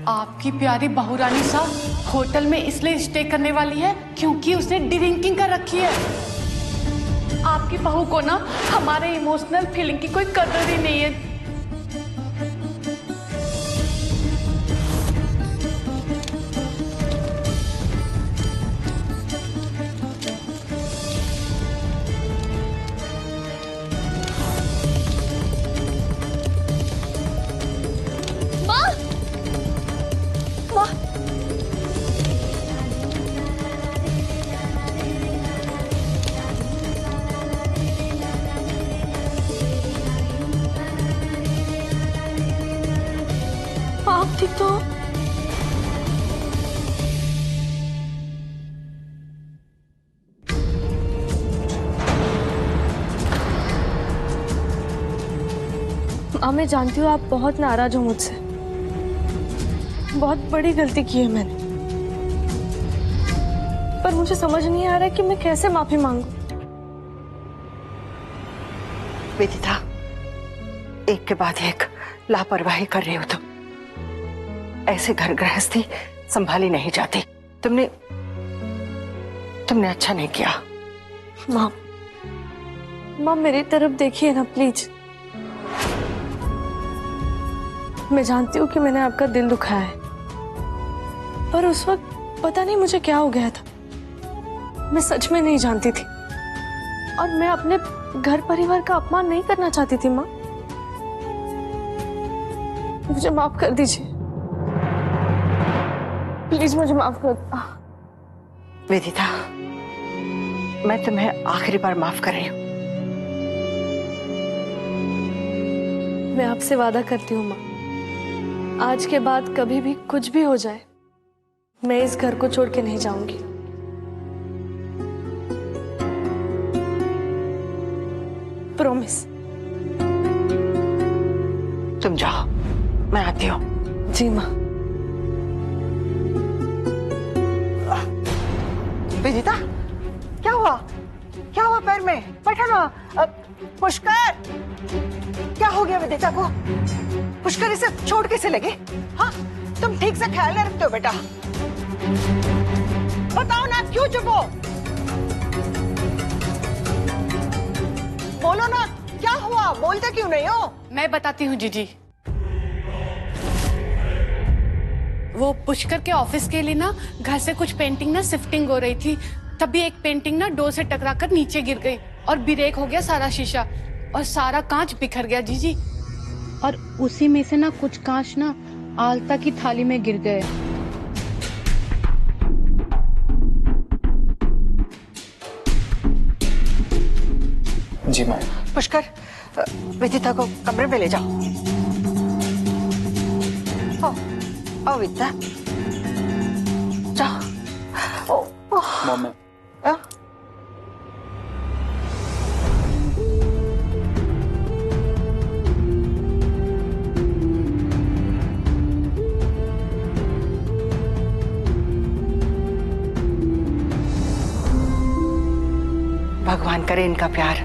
आपकी प्यारी बहुरानी साहब होटल में इसलिए स्टे करने वाली है क्योंकि उसने ड्रिंकिंग कर रखी है। आपकी बहू को ना हमारे इमोशनल फीलिंग की कोई कदर ही नहीं है। आप ठीक तो? मैं जानती हूँ आप बहुत नाराज हो मुझसे। बहुत बड़ी गलती की है मैंने, पर मुझे समझ नहीं आ रहा कि मैं कैसे माफी मांगू। विदिता, एक के बाद एक लापरवाही कर रही हो तुम। ऐसे घर गृहस्थी संभाली नहीं जाती। तुमने अच्छा नहीं किया। माँ मेरी तरफ देखिए ना प्लीज। मैं जानती हूँ कि मैंने आपका दिल दुखाया है, पर उस वक्त पता नहीं मुझे क्या हो गया था। मैं सच में नहीं जानती थी और मैं अपने घर परिवार का अपमान नहीं करना चाहती थी। माँ मुझे माफ कर दीजिए प्लीज, मुझे माफ कर। वेदिता, मैं तुम्हें आखिरी बार माफ कर रही हूँ। मैं आपसे वादा करती हूँ माँ, आज के बाद कभी भी कुछ भी हो जाए मैं इस घर को छोड़ के नहीं जाऊंगी। प्रॉमिस। तुम जाओ, मैं आती हूँ। जी माँ। विदिता, क्या हुआ? क्या हुआ पैर में? बैठा ना। पुष्कर, क्या हो गया विदिता को? पुष्कर इसे छोड़ कैसे लगे? हाँ, तुम ठीक से ख्याल नहीं रखते हो बेटा। बताओ ना, क्यों चुप हो? बोलो ना, क्या हुआ? बोलते क्यों नहीं हो? मैं बताती हूँ जीजी। वो पुष्कर के ऑफिस के लिए ना घर से कुछ पेंटिंग ना शिफ्टिंग हो रही थी, तभी एक पेंटिंग ना डोर से टकराकर नीचे गिर गई और ब्रेक हो गया सारा शीशा और सारा कांच बिखर गया जीजी। और उसी में से ना कुछ कांच ना आलता की थाली में गिर गए। जी मैम। पुष्कर, विदिता को कमरे में ले जाओ। आओ विदिता, जाओ। Mom ma'am. भगवान करे इनका प्यार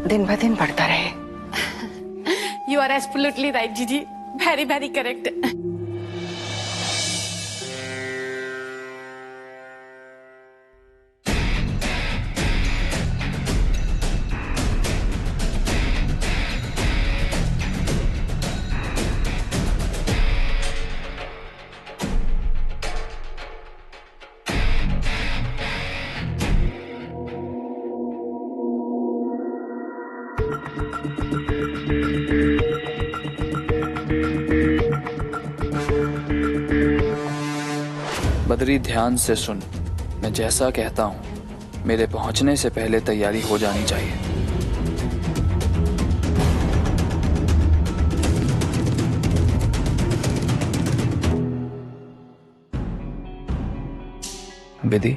दिन ब दिन बढ़ता रहे। यू आर एब्सोल्युटली राइट जीजी, वेरी वेरी करेक्ट। बदरी, ध्यान से सुन। मैं जैसा कहता हूँ, मेरे पहुंचने से पहले तैयारी हो जानी चाहिए। विधि,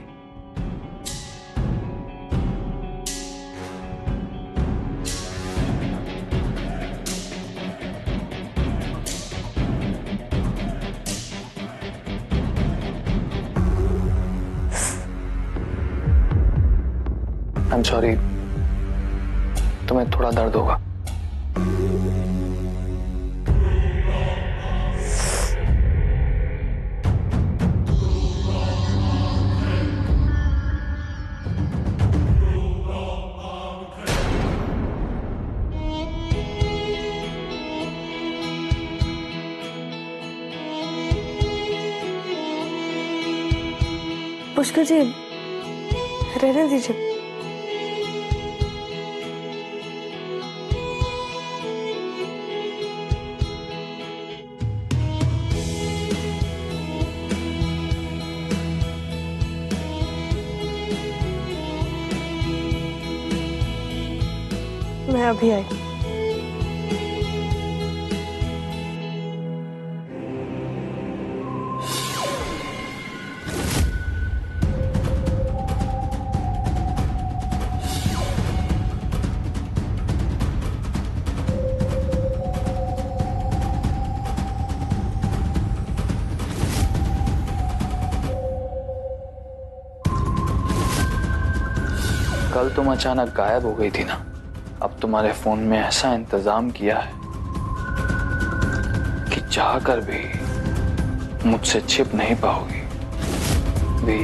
आई एम सॉरी, तुम्हें थोड़ा दर्द होगा। पुष्कर जी, रहने दीजिए। मैं अभी आई। कल तुम अचानक गायब हो गई थी ना, अब तुम्हारे फोन में ऐसा इंतजाम किया है कि चाहकर भी मुझसे छिप नहीं पाओगी। भी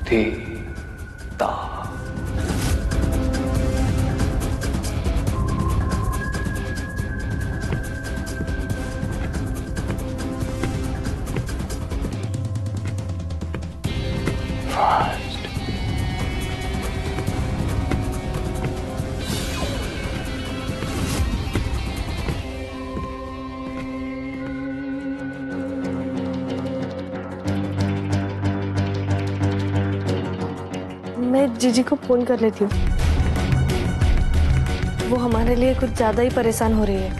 थी ता मैं जीजी को फोन कर लेती हूँ। वो हमारे लिए कुछ ज्यादा ही परेशान हो रही है।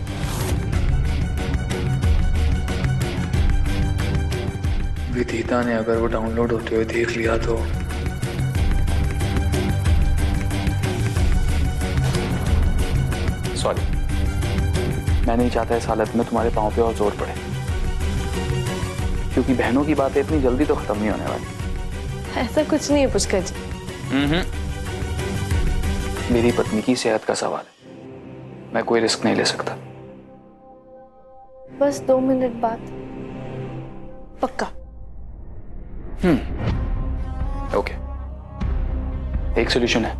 विदिता ने अगर वो डाउनलोड होते हुए देख लिया तो सॉरी, मैं नहीं चाहता इस हालत में तुम्हारे पांव पे और जोर पड़े, क्योंकि बहनों की बातें इतनी जल्दी तो खत्म नहीं होने वाली। ऐसा कुछ नहीं है पुष्कर जी। मेरी पत्नी की सेहत का सवाल है, मैं कोई रिस्क नहीं ले सकता। बस 2 मिनट बाद पक्का। ओके, एक सॉल्यूशन है।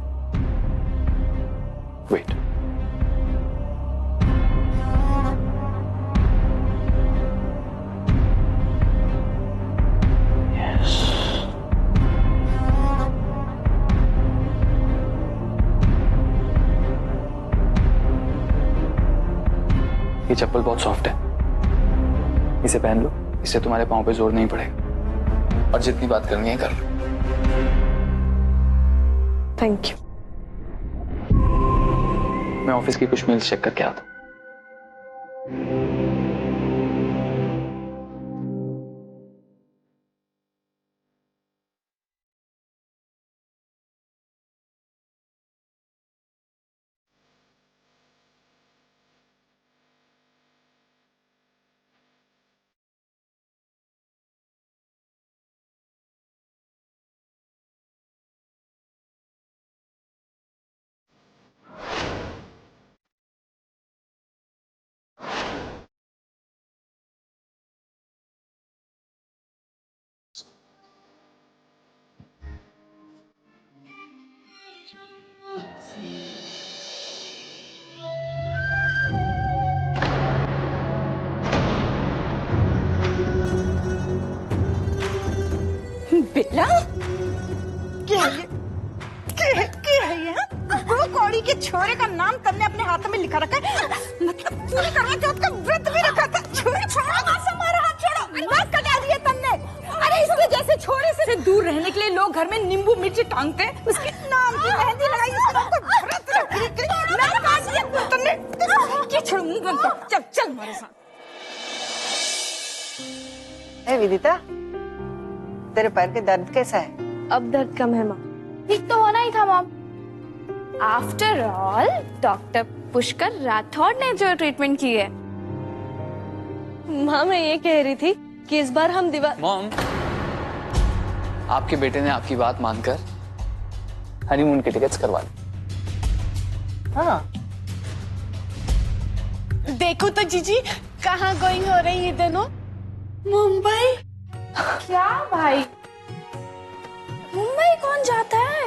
वेट, ये चप्पल बहुत सॉफ्ट है, इसे पहन लो, इससे तुम्हारे पांव पे जोर नहीं पड़ेगा, और जितनी बात करनी है कर लो। Thank you. मैं ऑफिस की कुछ मेल्स चेक करके आता हूं। बेटा क्या है ये? क्या है ये? दो कौड़ी के छोरे का नाम तन्ने अपने हाथों में लिखा रखा है। मतलब पूरी करवा चौथ का व्रत भी रखा था। छोड़ो हमारा हाथ छोड़ो। नाक कटा दिए तन्ने। अरे इसके जैसे छोरे से दूर रहने के लिए लोग घर में नींबू मिर्ची टांगते हैं। उसके नाम की मेहंदी लगाई, उसके नाम का व्रत रखी। नाक काट दिया तन्ने। ये छोड़, मुंह बंद कर। चल हमारे साथ। ए विदिता, तेरे पैर के दर्द कैसा है? अब दर्द कम है माँ। ठीक तो होना ही था mom. After all doctor Pushkar Rathore ने जो ट्रीटमेंट की है। माँ मैं ये कह रही थी कि इस बार हम मॉम, आपके बेटे ने आपकी बात मानकर हनीमून के टिकट्स करवा ली। हाँ। देखो तो जीजी कहाँ गोइंग हो रही है दोनों। मुंबई। क्या भाई, मुंबई कौन जाता है?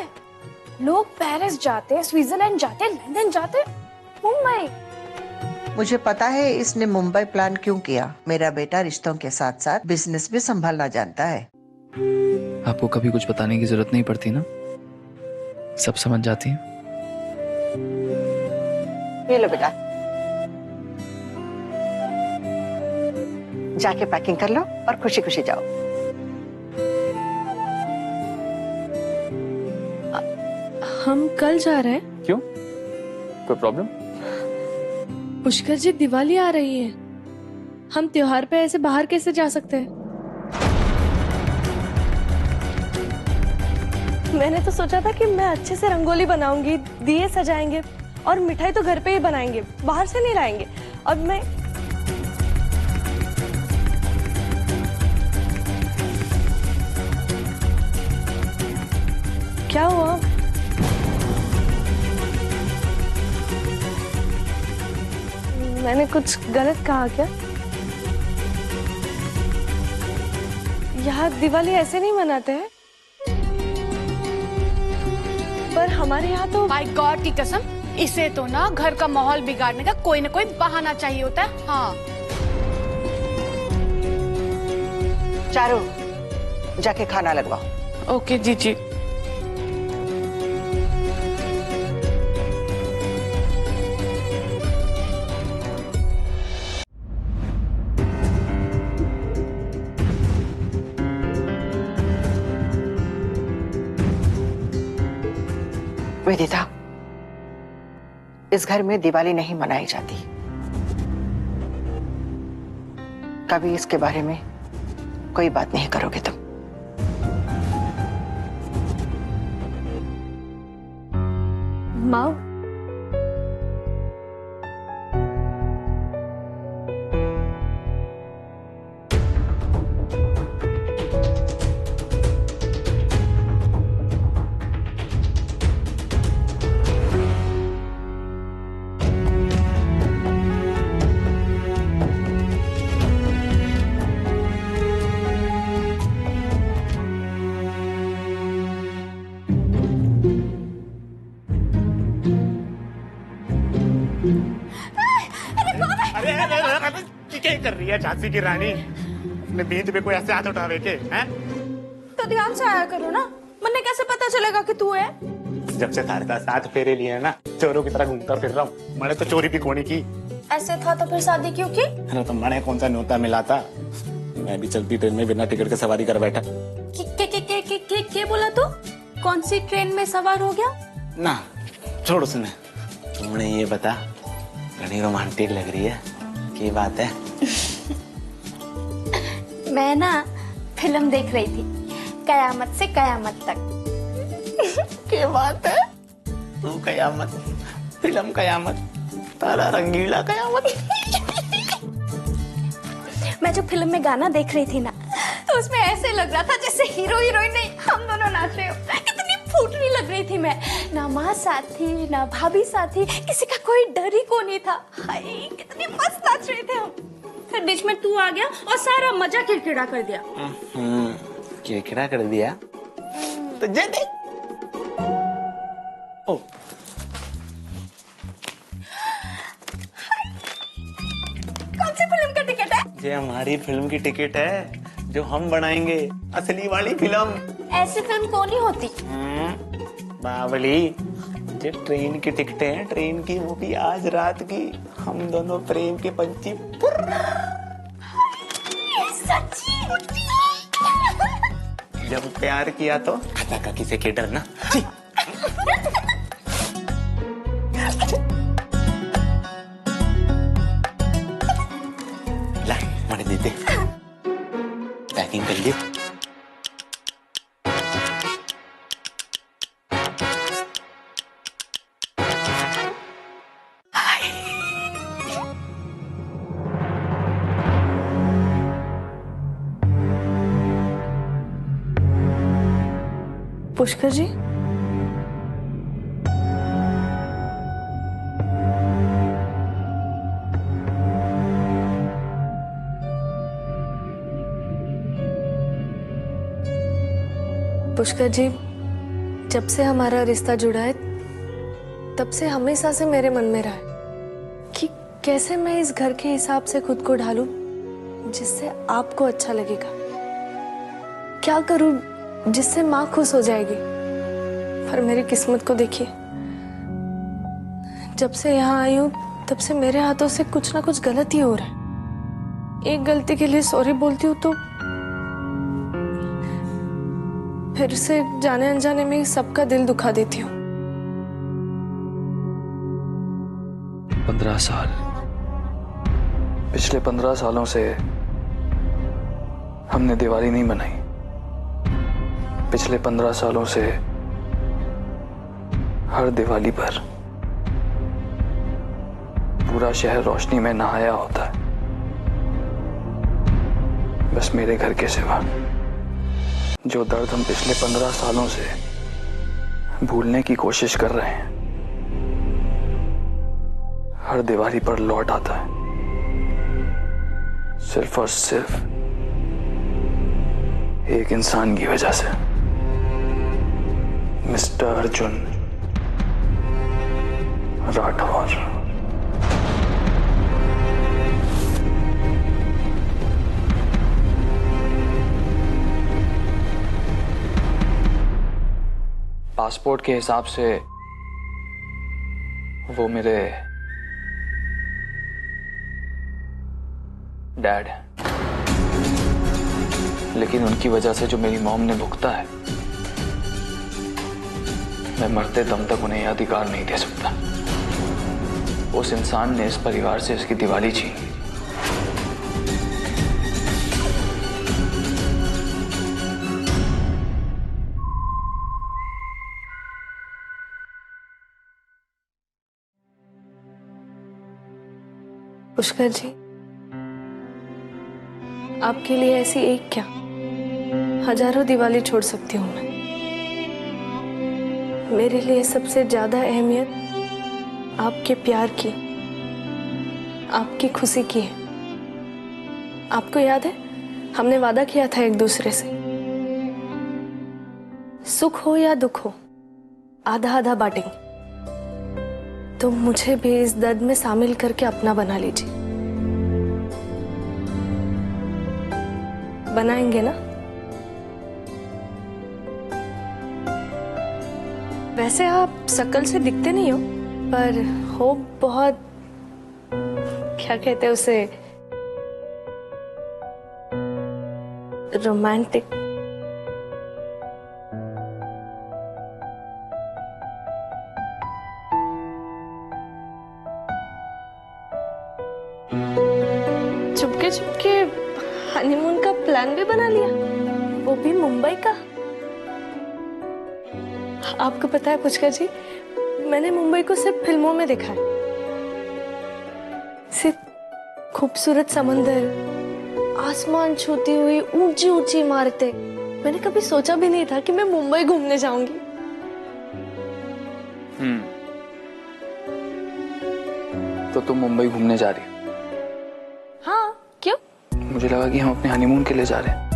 लोग पेरिस जाते हैं, स्विट्जरलैंड जाते हैं, लंदन जाते हैं, मुंबई। मुझे पता है इसने मुंबई प्लान क्यों किया। मेरा बेटा रिश्तों के साथ साथ बिजनेस भी संभालना जानता है। आपको कभी कुछ बताने की जरूरत नहीं पड़ती ना, सब समझ जाती हैं। ये लो बेटा, जाके पैकिंग कर लो और खुशी खुशी जाओ। हम कल जा रहे हैं। क्यों, कोई प्रॉब्लम? पुष्कर जी, दिवाली आ रही है, हम त्योहार पे ऐसे बाहर कैसे जा सकते हैं? मैंने तो सोचा था कि मैं अच्छे से रंगोली बनाऊंगी, दिए सजाएंगे और मिठाई तो घर पे ही बनाएंगे, बाहर से नहीं लाएंगे। और मैं क्या हुआ? मैंने कुछ गलत कहा क्या? यहाँ दिवाली ऐसे नहीं मनाते हैं, पर हमारे यहाँ तो माय गॉड की कसम, इसे तो ना घर का माहौल बिगाड़ने का कोई ना कोई बहाना चाहिए होता है। हाँ, चारू, जाके खाना लगवाओ। ओके जीजी। वेदिता, इस घर में दिवाली नहीं मनाई जाती। कभी इसके बारे में कोई बात नहीं करोगे तुम। माँ, क्या कर रही है झांसी की रानी? अपने बीच पे कोई ऐसे हाथ उठावे के हैं? तो ध्यान से आया करो ना, मुझे कैसे पता चलेगा कि तू है? जब से तारे का साथ फेरे लिए ना, चोरों की तरह घूमता फिर रहा हूँ। मैंने तो चोरी भी कोनी की। ऐसे था तो फिर शादी क्यों की? अरे तो मैंने कौन सा न्योता मिला था? मैं भी चलती ट्रेन में बिना टिकट के सवारी कर बैठा। क्या बोला तू? कौन सी ट्रेन में सवार हो गया? ना छोड़ उसने, तुमने ये बता, घनी रोमांटिक लग रही है, क्या बात है? मैं ना फिल्म देख रही थी, कयामत से कयामत तक। क्या बात है? तू कयामत, फिल्म कयामत, तारा रंगीला कयामत। मैं जो फिल्म में गाना देख रही थी ना, तो उसमें ऐसे लग रहा था जैसे हीरो हीरोइन नहीं, हम दोनों नाच रहे हो। कितनी फूटनी लग रही थी मैं, ना माँ साथ थी ना भाभी साथ थी, किसी का कोई डर ही को नहीं था। हाय कितनी मस्त नाच रहे थे हम। फिर बीच में तू आ गया और सारा मजा किरकिरा कर दिया। किरकिरा कर दिया तो जे दे। ओ कौन सी फिल्म का टिकट है? ये हमारी फिल्म की टिकट है, जो हम बनाएंगे, असली वाली फिल्म। ऐसी फिल्म कौन ही होती? बावली, जो ट्रेन की टिकट है, ट्रेन की, वो भी आज रात की। हम दोनों प्रेम के पंछी। सच्ची? जब प्यार किया तो खता का किसे के डरना। ला मारे देते, पैकिंग कर ली। पुष्कर जी, पुष्कर जी, जब से हमारा रिश्ता जुड़ा है, तब से हमेशा से मेरे मन में रहा है कि कैसे मैं इस घर के हिसाब से खुद को ढालूं जिससे आपको अच्छा लगेगा। क्या करूं जिससे माँ खुश हो जाएगी। पर मेरी किस्मत को देखिए, जब से यहाँ आई हूँ तब से मेरे हाथों से कुछ ना कुछ गलत ही हो रहा है। एक गलती के लिए सॉरी बोलती हूँ तो फिर से जाने अनजाने में ही सबका दिल दुखा देती हूँ। 15 साल, पिछले 15 सालों से हमने दिवाली नहीं बनाई। पिछले 15 सालों से हर दिवाली पर पूरा शहर रोशनी में नहाया होता है, बस मेरे घर के सिवा। जो दर्द हम पिछले 15 सालों से भूलने की कोशिश कर रहे हैं, हर दिवाली पर लौट आता है, सिर्फ और सिर्फ एक इंसान की वजह से, मिस्टर अर्जुन राठौर। पासपोर्ट के हिसाब से वो मेरे डैड हैं, लेकिन उनकी वजह से जो मेरी मॉम ने भुगता है, मैं मरते दम तक उन्हें यह अधिकार नहीं दे सकता। उस इंसान ने इस परिवार से इसकी दिवाली छीनी। पुष्कर जी, आपके लिए ऐसी एक क्या, हजारों दिवाली छोड़ सकती हूँ मैं। मेरे लिए सबसे ज्यादा अहमियत आपके प्यार की, आपकी खुशी की है। आपको याद है, हमने वादा किया था एक दूसरे से, सुख हो या दुख हो आधा आधा बांटेंगे। तो मुझे भी इस दर्द में शामिल करके अपना बना लीजिए। बनाएंगे ना? वैसे आप शक्ल से दिखते नहीं हो, पर हो बहुत, क्या कहते हैं उसे, रोमांटिक। चुपके चुपके हनीमून का प्लान भी बना लिया, वो भी मुंबई का। आपको पता है पुष्कर जी, मैंने मुंबई को सिर्फ फिल्मों में देखा है। सिर्फ खूबसूरत समंदर, आसमान छूती हुई ऊंची ऊंची इमारतें। मैंने कभी सोचा भी नहीं था कि मैं मुंबई घूमने जाऊंगी। तो तुम मुंबई घूमने जा रही हो? हाँ, क्यों? मुझे लगा कि हम अपने हनीमून के लिए जा रहे हैं।